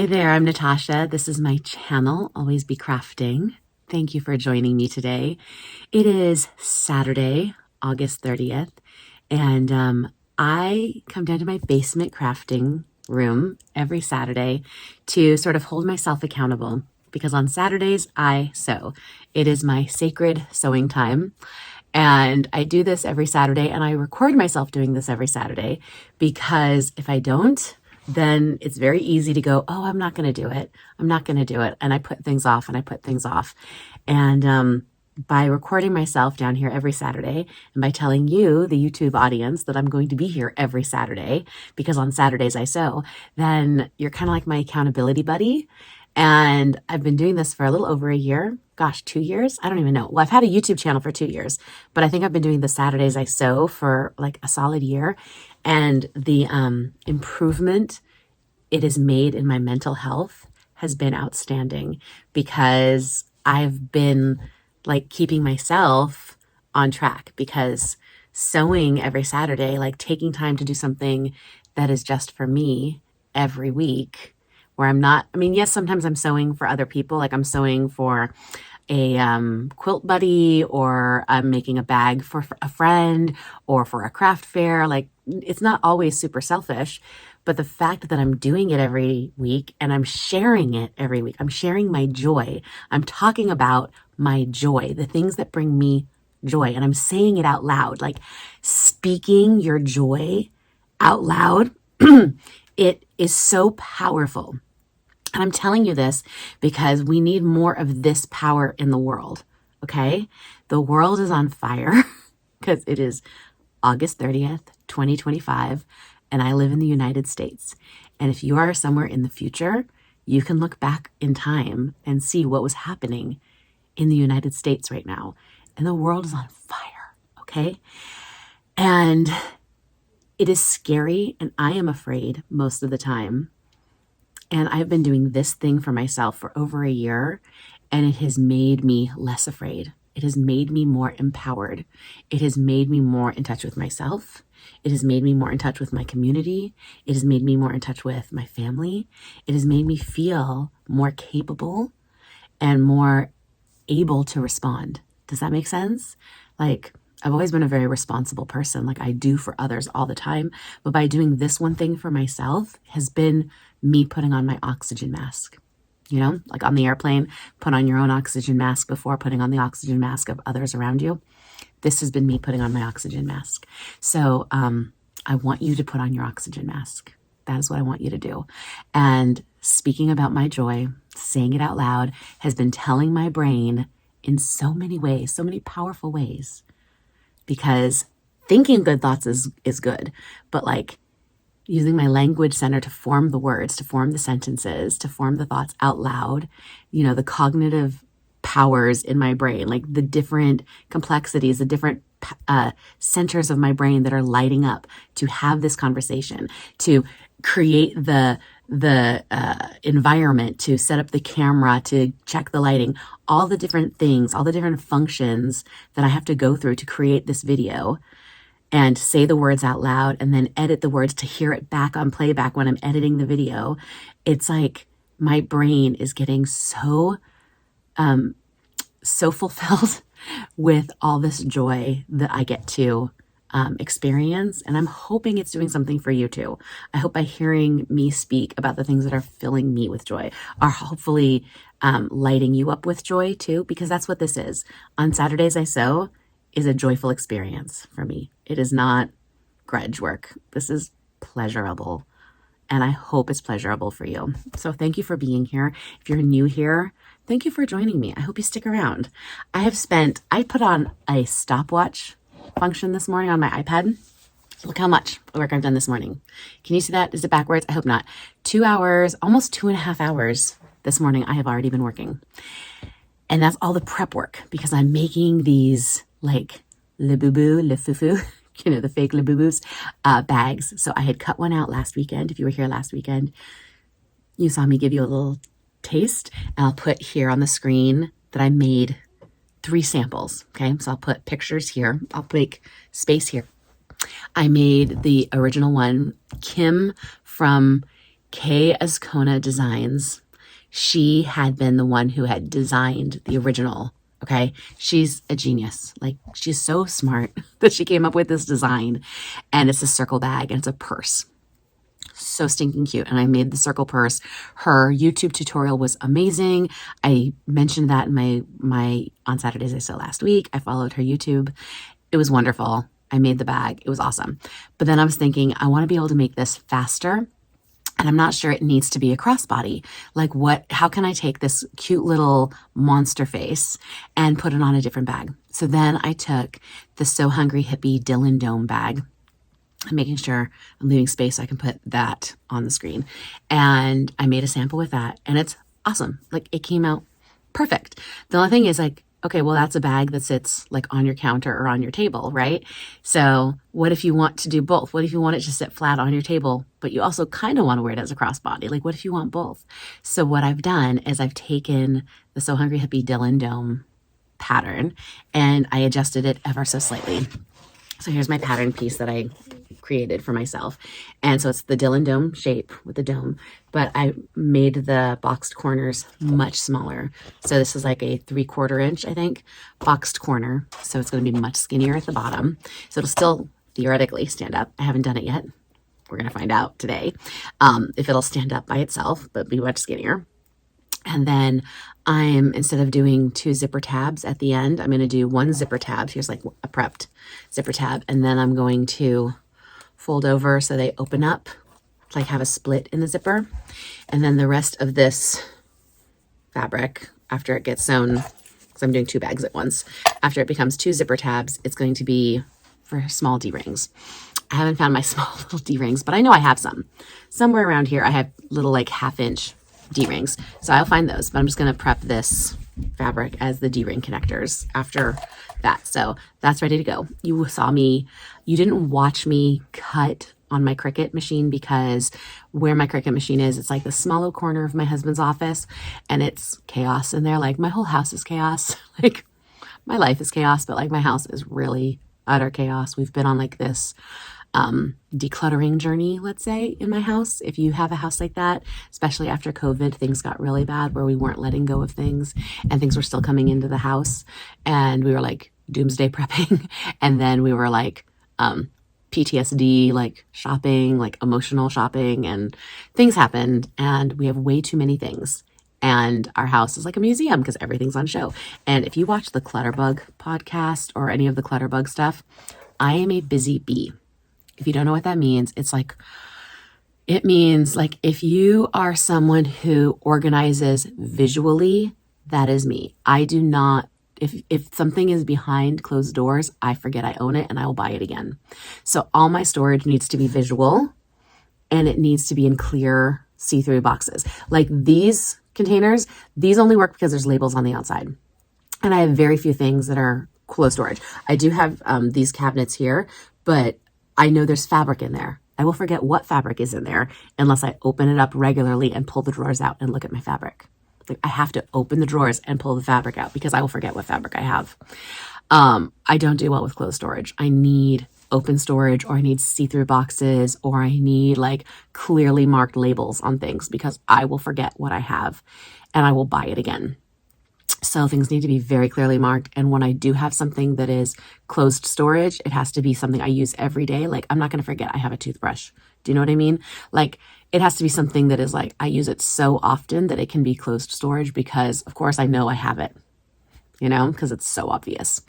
Hi there, I'm Natasha. This is my channel, Always Be Crafting. Thank you for joining me today. It is Saturday, August 30th, and I come down to my basement crafting room every Saturday to sort of hold myself accountable because on Saturdays I sew. It is my sacred sewing time. And I do this every Saturday, and I record myself doing this every Saturday because if I don't, then it's very easy to go, oh, I'm not going to do it. I'm not going to do it. And I put things off and I put things off. And by recording myself down here every Saturday and by telling you, the YouTube audience, that I'm going to be here every Saturday because on Saturdays I sew, then you're kind of like my accountability buddy. And I've been doing this for a little over a year. Gosh, 2 years? I don't even know. Well, I've had a YouTube channel for 2 years, but I think I've been doing the Saturdays I sew for like a solid year. And the improvement it has made in my mental health has been outstanding because I've been like keeping myself on track because sewing every Saturday, like taking time to do something that is just for me every week, where I'm not, I mean, yes, sometimes I'm sewing for other people. Like I'm sewing for a quilt buddy, or I'm making a bag for a friend or for a craft fair. Like it's not always super selfish, but the fact that I'm doing it every week and I'm sharing it every week, I'm sharing my joy. I'm talking about my joy, the things that bring me joy. And I'm saying it out loud, like speaking your joy out loud. It is so powerful. And I'm telling you this because we need more of this power in the world, okay? The world is on fire because it is August 30th, 2025, and I live in the United States. And if you are somewhere in the future, you can look back in time and see what was happening in the United States right now. And the world is on fire, okay? And it is scary, and I am afraid most of the time. And I've been doing this thing for myself for over a year, and it has made me less afraid. It has made me more empowered. It has made me more in touch with myself. It has made me more in touch with my community. It has made me more in touch with my family. It has made me feel more capable and more able to respond. Does that make sense? Like, I've always been a very responsible person. Like I do for others all the time. But by doing this one thing for myself has been me putting on my oxygen mask. You know, like on the airplane, put on your own oxygen mask before putting on the oxygen mask of others around you. This has been me putting on my oxygen mask. So I want you to put on your oxygen mask. That is what I want you to do. And speaking about my joy, saying it out loud, has been telling my brain in so many ways, so many powerful ways. Because thinking good thoughts is good, but like using my language center to form the words, to form the sentences, to form the thoughts out loud, you know, the cognitive powers in my brain, like the different complexities, the different centers of my brain that are lighting up to have this conversation, to create the environment, to set up the camera, to check the lighting, all the different things, all the different functions that I have to go through to create this video and say the words out loud and then edit the words to hear it back on playback when I'm editing the video. It's like my brain is getting so fulfilled with all this joy that I get to experience. And I'm hoping it's doing something for you too. I hope by hearing me speak about the things that are filling me with joy are hopefully lighting you up with joy too, because that's what this is. On Saturdays I Sew is a joyful experience for me. It is not grudge work. This is pleasurable. And I hope it's pleasurable for you. So thank you for being here. If you're new here, thank you for joining me. I hope you stick around. I put on a stopwatch function this morning on my iPad. Look how much work I've done this morning. Can you see that? Is it backwards? I hope not. 2 hours, almost 2.5 hours this morning, I have already been working. And that's all the prep work because I'm making these like LaBuBu, LaFuFu, you know, the fake LaBuBus bags. So I had cut one out last weekend. If you were here last weekend, you saw me give you a little taste. And I'll put here on the screen that I made 3 samples. Okay, so I'll put pictures here. I'll make space here. I made the original one. Kim from Kay Ascona Designs. She had been the one who had designed the original. Okay. She's a genius. Like, she's so smart that she came up with this design, and it's a circle bag and it's a purse. So stinking cute. And I made the circle purse. Her YouTube tutorial was amazing. I mentioned that in my on Saturdays I Sew last week. I followed her YouTube. It was wonderful. I made the bag. It was awesome. But then I was thinking, I want to be able to make this faster. And I'm not sure it needs to be a crossbody. Like, how can I take this cute little monster face and put it on a different bag? So then I took the So Hungry Hippie Dylan Dome bag. I'm making sure I'm leaving space so I can put that on the screen. And I made a sample with that, and it's awesome. Like, it came out perfect. The only thing is, like, okay, well, that's a bag that sits like on your counter or on your table, right? So what if you want to do both? What if you want it to sit flat on your table, but you also kind of want to wear it as a crossbody? Like, what if you want both? So what I've done is I've taken the So Hungry Hippie Dylan Dome pattern and I adjusted it ever so slightly. So here's my pattern piece that I created for myself. And so it's the Dylan Dome shape with the dome, but I made the boxed corners much smaller. So this is like a 3/4 inch, I think, boxed corner. So it's going to be much skinnier at the bottom. So it'll still theoretically stand up. I haven't done it yet. We're going to find out today if it'll stand up by itself, but be much skinnier. And then instead of doing 2 zipper tabs at the end, I'm going to do 1 zipper tab. Here's like a prepped zipper tab. And then I'm going to fold over so they open up, like have a split in the zipper. And then the rest of this fabric, after it gets sewn, because I'm doing 2 bags at once, after it becomes 2 zipper tabs, it's going to be for small D-rings. I haven't found my small little D-rings, but I know I have some. Somewhere around here I have little like 1/2 inch D-rings. So I'll find those, but I'm just going to prep this fabric as the D-ring connectors after that. So that's ready to go. You didn't watch me cut on my Cricut machine because where my Cricut machine is, it's like the small little corner of my husband's office and it's chaos in there. Like, my whole house is chaos. Like, my life is chaos, but like my house is really utter chaos. We've been on like this decluttering journey, let's say, in my house. If you have a house like that, especially after COVID, things got really bad where we weren't letting go of things and things were still coming into the house and we were like doomsday prepping. And then we were like PTSD, like shopping, like emotional shopping, and things happened and we have way too many things. And our house is like a museum because everything's on show. And if you watch the Clutterbug podcast or any of the Clutterbug stuff, I am a busy bee. If you don't know what that means, it means like if you are someone who organizes visually, that is me. I do not, if something is behind closed doors, I forget I own it and I will buy it again. So all my storage needs to be visual and it needs to be in clear see-through boxes. Like these containers, these only work because there's labels on the outside. And I have very few things that are closed storage. I do have these cabinets here, but I know there's fabric in there. I will forget what fabric is in there unless I open it up regularly and pull the drawers out and look at my fabric. Like, I have to open the drawers and pull the fabric out because I will forget what fabric I have. I don't do well with closed storage. I need open storage, or I need see-through boxes, or I need like clearly marked labels on things because I will forget what I have and I will buy it again. So things need to be very clearly marked. And when I do have something that is closed storage, it has to be something I use every day. Like, I'm not going to forget I have a toothbrush. Do you know what I mean? Like, it has to be something that is like, I use it so often that it can be closed storage because, of course, I know I have it, you know, because it's so obvious.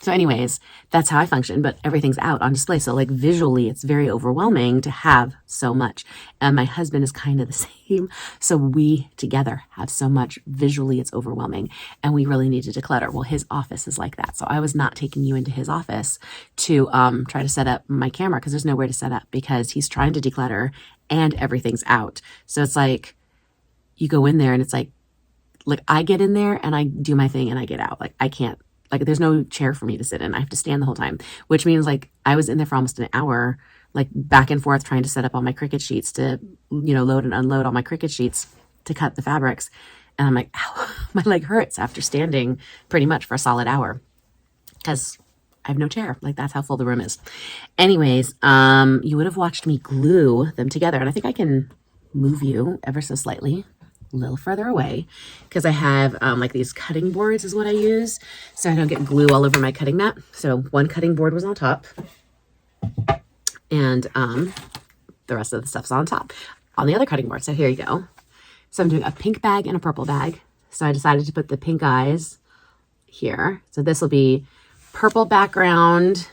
So anyways, that's how I function, but everything's out on display. So like visually, it's very overwhelming to have so much. And my husband is kind of the same. So we together have so much. Visually, it's overwhelming and we really need to declutter. Well, his office is like that. So I was not taking you into his office to try to set up my camera because there's nowhere to set up because he's trying to declutter and everything's out. So it's like, you go in there and it's like I get in there and I do my thing and I get out. Like, I can't. Like, there's no chair for me to sit in. I have to stand the whole time, which means like I was in there for almost an hour, like back and forth trying to set up all my Cricut sheets to, you know, load and unload all my Cricut sheets to cut the fabrics. And I'm like, ow, my leg hurts after standing pretty much for a solid hour because I have no chair. Like, that's how full the room is. Anyways, you would have watched me glue them together, and I think I can move you ever so slightly a little further away because I have like these cutting boards is what I use, so I don't get glue all over my cutting mat. So one cutting board was on top, and the rest of the stuff's on top on the other cutting board. So here you go. So I'm doing a pink bag and a purple bag. So I decided to put the pink eyes here. So this will be purple background.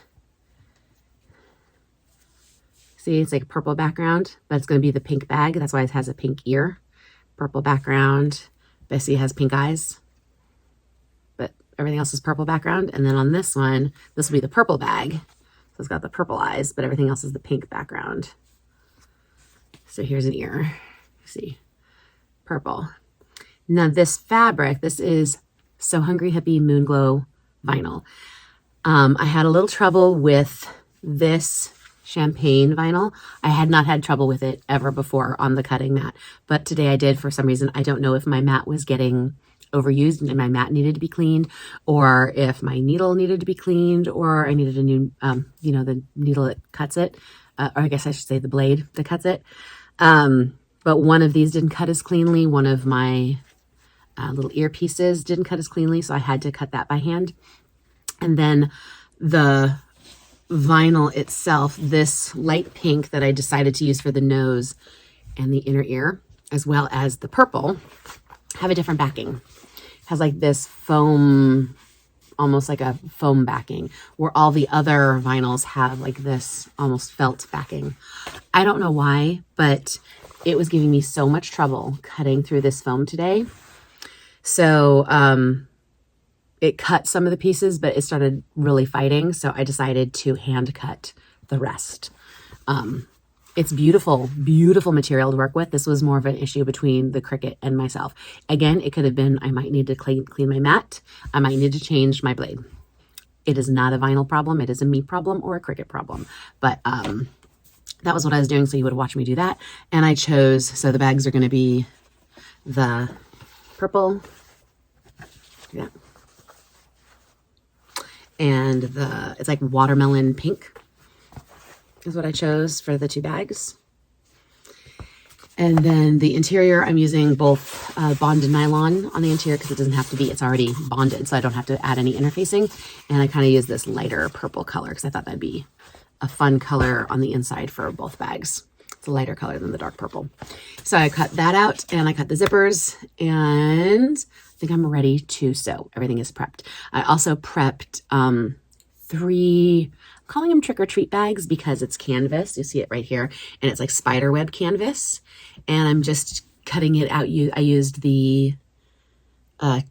See, it's like a purple background, but it's going to be the pink bag. That's why it has a pink ear. Purple background. Bessie has pink eyes, but everything else is purple background. And then on this one, this will be the purple bag. So it's got the purple eyes, but everything else is the pink background. So here's an ear. See, purple. Now this fabric, this is So Hungry Hippie Moonglow vinyl. I had a little trouble with this champagne vinyl. I had not had trouble with it ever before on the cutting mat, but today I did for some reason. I don't know if my mat was getting overused and my mat needed to be cleaned, or if my needle needed to be cleaned, or I needed a new, the needle that cuts it, or I guess I should say the blade that cuts it. But one of these didn't cut as cleanly. One of my little earpieces didn't cut as cleanly, so I had to cut that by hand. And then the vinyl itself, this light pink that I decided to use for the nose and the inner ear, as well as the purple, have a different backing. It has like this foam, almost like a foam backing, where all the other vinyls have like this almost felt backing. I don't know why, but it was giving me so much trouble cutting through this foam today. So it cut some of the pieces, but it started really fighting. So I decided to hand cut the rest. It's beautiful, beautiful material to work with. This was more of an issue between the Cricut and myself. Again, it could have been, I might need to clean my mat. I might need to change my blade. It is not a vinyl problem. It is a me problem or a Cricut problem. But that was what I was doing. So you would watch me do that. And I chose, so the bags are going to be the purple. Yeah. And it's like watermelon pink is what I chose for the two bags. And then the interior, I'm using both bonded nylon on the interior because it doesn't have to be, it's already bonded, so I don't have to add any interfacing. And I kind of use this lighter purple color because I thought that'd be a fun color on the inside for both bags. It's a lighter color than the dark purple. So I cut that out and I cut the zippers, and I think I'm ready to sew. Everything is prepped. I also prepped 3, I'm calling them trick or treat bags because it's canvas. You see it right here. And it's like spider web canvas. And I'm just cutting it out. I used the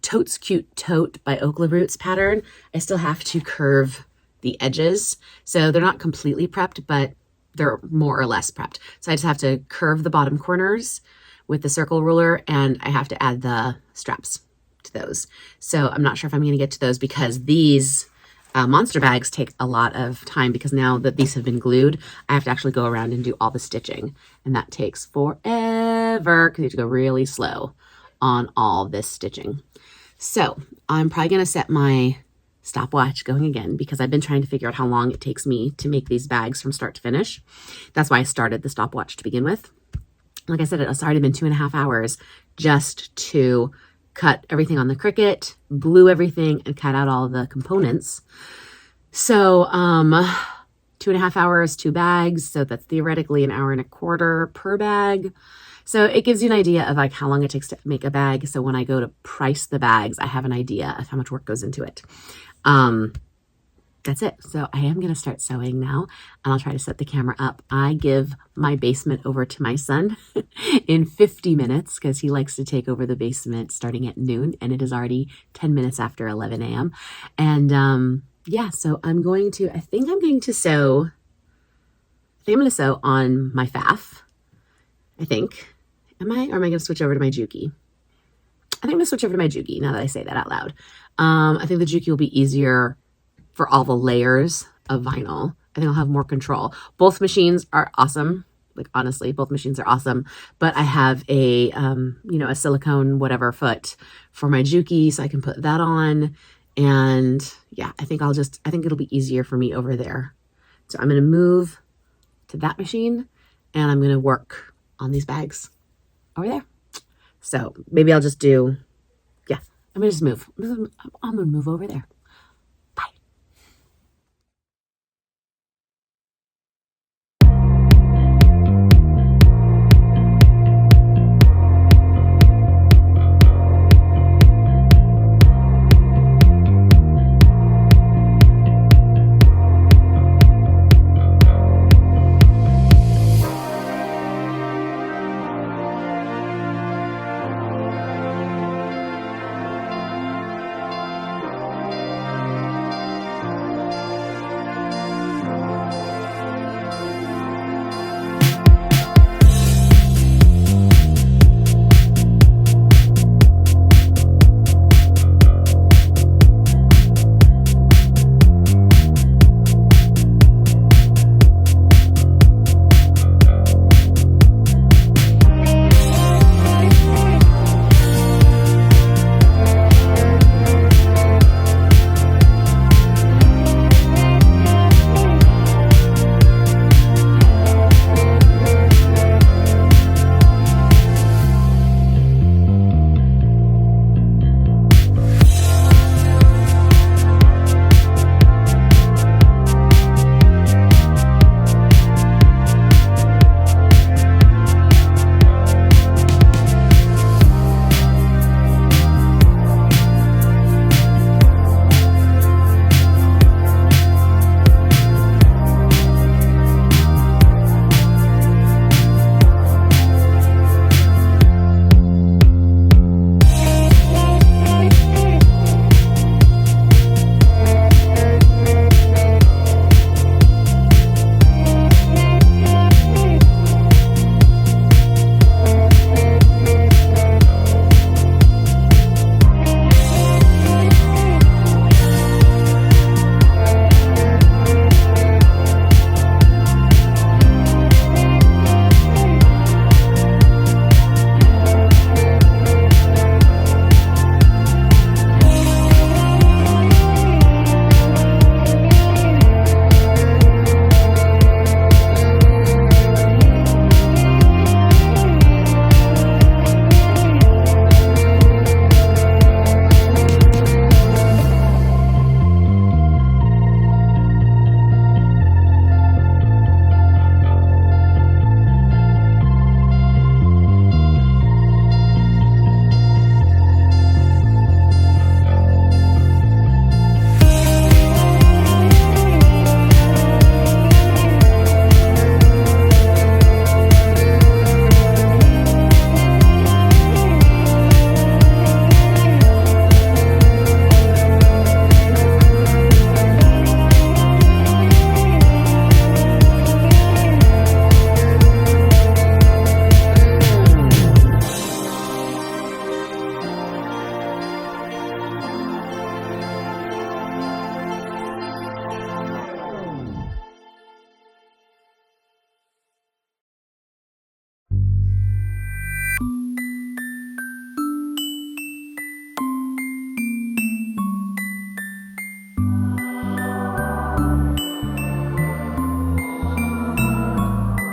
Totes Cute Tote by Okla Roots pattern. I still have to curve the edges. So they're not completely prepped, but they're more or less prepped. So I just have to curve the bottom corners with the circle ruler, and I have to add the straps to those. So I'm not sure if I'm going to get to those because these monster bags take a lot of time, because now that these have been glued, I have to actually go around and do all the stitching, and that takes forever because you have to go really slow on all this stitching. So I'm probably going to set my stopwatch going again because I've been trying to figure out how long it takes me to make these bags from start to finish. That's why I started the stopwatch to begin with. Like I said, it's already been 2.5 hours just to cut everything on the Cricut, glue everything, and cut out all the components. So 2.5 hours, 2 bags. So that's theoretically 1.25 hours per bag. So it gives you an idea of like how long it takes to make a bag. So when I go to price the bags, I have an idea of how much work goes into it. That's it. So I am going to start sewing now, and I'll try to set the camera up. I give my basement over to my son in 50 minutes because he likes to take over the basement starting at noon, and it is already 10 minutes after 11 a.m. And yeah, so I think I'm going to sew on my faff. I think. Or am I going to switch over to my Juki? I think I'm going to switch over to my Juki now that I say that out loud. I think the Juki will be easier for all the layers of vinyl. I think I'll have more control. Both machines are awesome. Like honestly, both machines are awesome. But I have a silicone whatever foot for my Juki, so I can put that on. And yeah, I think it'll be easier for me over there. So I'm going to move to that machine and I'm going to work on these bags over there. So maybe I'll just do, yeah, I'm going to just move. I'm going to move over there. Bye.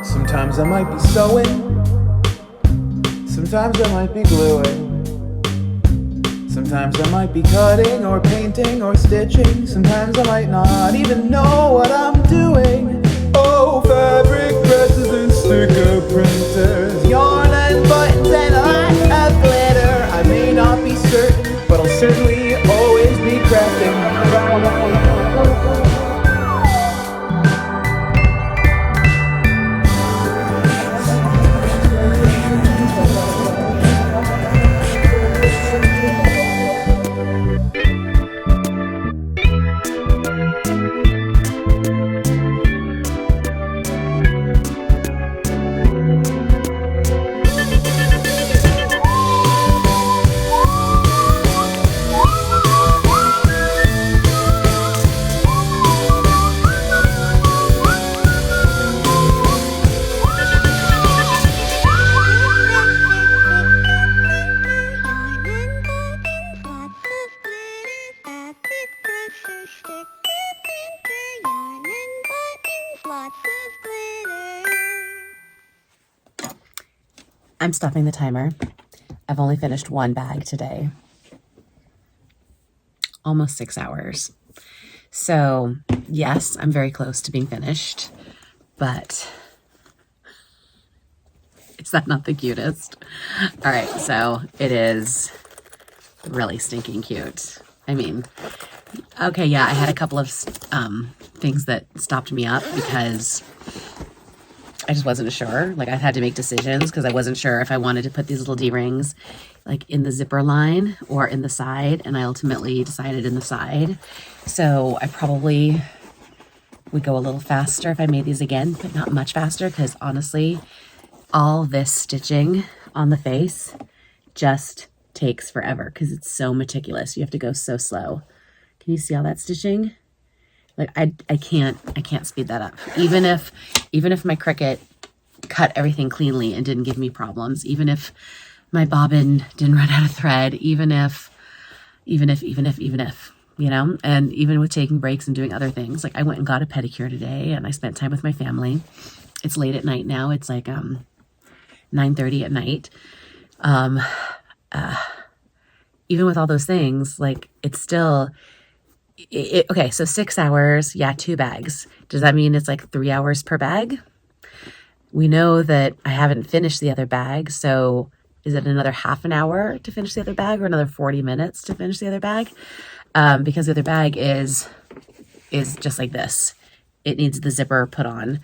Sometimes I might be sewing, sometimes I might be gluing, sometimes I might be cutting or painting or stitching, sometimes I might not even know what I'm doing. Oh, fabric presses and sticker printers, yarn and buttons and a lot of glitter. I may not be certain, but I'll certainly always be crafting. I'm stopping the timer. I've only finished one bag today. Almost 6 hours. So yes, I'm very close to being finished, but is that not the cutest? All right, so it is really stinking cute. I mean, okay, yeah, I had a couple of things that stopped me up because I just wasn't sure. Like I had to make decisions because I wasn't sure if I wanted to put these little D-rings like in the zipper line or in the side, and I ultimately decided in the side. So I probably would go a little faster if I made these again, but not much faster because honestly, all this stitching on the face just takes forever because it's so meticulous. You have to go so slow. Can you see all that stitching? Like I can't speed that up. Even if my Cricut cut everything cleanly and didn't give me problems, even if my bobbin didn't run out of thread, even if, you know, and even with taking breaks and doing other things, like I went and got a pedicure today and I spent time with my family. It's late at night now. It's like 9:30 at night. Even with all those things, like it's still, okay, so 6 hours, yeah, 2 bags. Does that mean it's like 3 hours per bag? We know that I haven't finished the other bag, so is it another half an hour to finish the other bag or another 40 minutes to finish the other bag? Because the other bag is just like this. It needs the zipper put on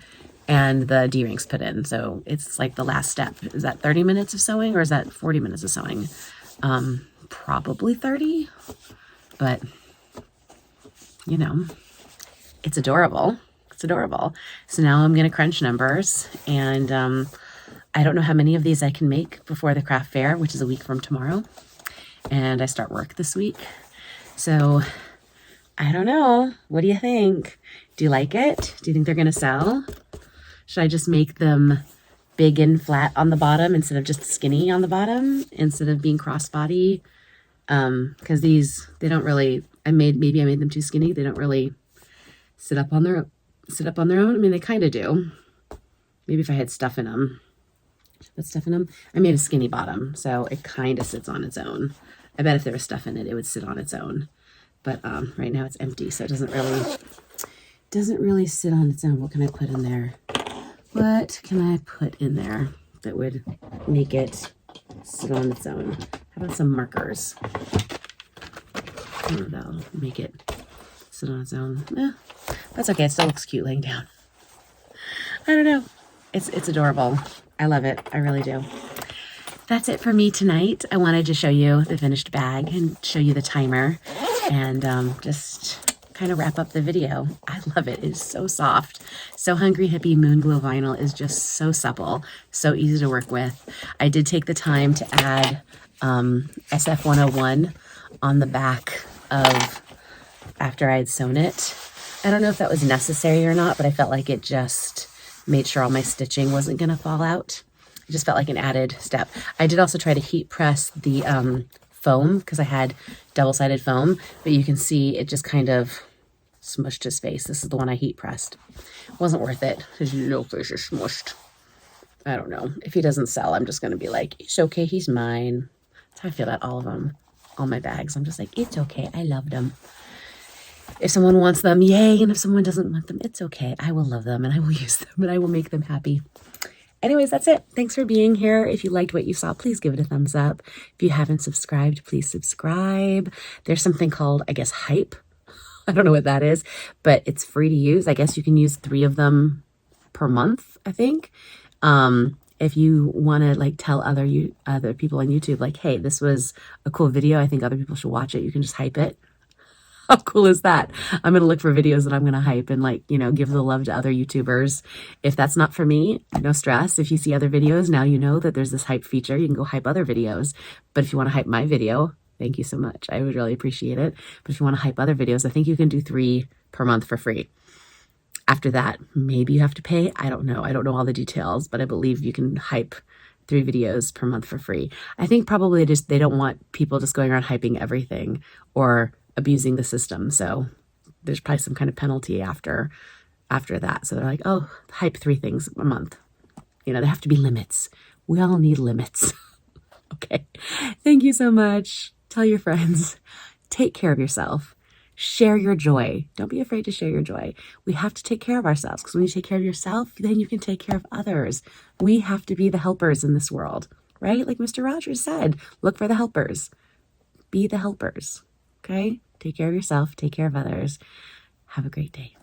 and the D-rings put in. So it's like the last step. Is that 30 minutes of sewing or is that 40 minutes of sewing? Probably 30, but you know, it's adorable. It's adorable. So now I'm going to crunch numbers, and I don't know how many of these I can make before the craft fair, which is a week from tomorrow. And I start work this week. So I don't know. What do you think? Do you like it? Do you think they're going to sell? Should I just make them big and flat on the bottom instead of just skinny on the bottom instead of being crossbody? Because these, they don't really, maybe I made them too skinny. They don't really sit up on their own. I mean, they kind of do. Maybe if I had stuff in them. Put stuff in them. I made a skinny bottom, so it kind of sits on its own. I bet if there was stuff in it, it would sit on its own. But right now it's empty, so it doesn't really sit on its own. What can I put in there? What can I put in there that would make it sit on its own? How about some markers? That'll make it sit on its own. That's okay. It still looks cute laying down. I don't know. It's adorable. I love it. I really do. That's it for me tonight. I wanted to show you the finished bag and show you the timer and just kind of wrap up the video. I love it. It's so soft. So Hungry Hippie Moonglow vinyl is just so supple, so easy to work with. I did take the time to add SF101 on the back of after I had sewn it. I don't know if that was necessary or not, but I felt like it just made sure all my stitching wasn't going to fall out. It just felt like an added step. I did also try to heat press the foam because I had double-sided foam, but you can see it just kind of smushed his face. This is the one I heat pressed. It wasn't worth it. His little face is smushed. I don't know. If he doesn't sell, I'm just going to be like, it's okay, he's mine. That's how I feel about all of them, all my bags. I'm just like, it's okay, I love them. If someone wants them, yay. And if someone doesn't want them, it's okay. I will love them and I will use them and I will make them happy. Anyways, that's it. Thanks for being here. If you liked what you saw, please give it a thumbs up. If you haven't subscribed, please subscribe. There's something called, I guess, Hype. I don't know what that is, but it's free to use. I guess you can use 3 of them per month, I think. If you want to like tell other people on YouTube, like, hey, this was a cool video, I think other people should watch it, you can just hype it. How cool is that? I'm going to look for videos that I'm going to hype and like, you know, give the love to other YouTubers. If that's not for me, no stress. If you see other videos, now you know that there's this hype feature. You can go hype other videos. But if you want to hype my video, thank you so much. I would really appreciate it. But if you want to hype other videos, I think you can do 3 per month for free. After that, maybe you have to pay. I don't know. I don't know all the details, but I believe you can hype 3 videos per month for free. I think probably they don't want people just going around hyping everything or abusing the system. So there's probably some kind of penalty after that. So they're like, oh, hype 3 things a month. You know, there have to be limits. We all need limits. Okay. Thank you so much. Tell your friends. Take care of yourself. Share your joy. Don't be afraid to share your joy. We have to take care of ourselves, because when you take care of yourself, then you can take care of others. We have to be the helpers in this world, right? Like Mr. Rogers said, look for the helpers. Be the helpers. Okay? Take care of yourself. Take care of others. Have a great day.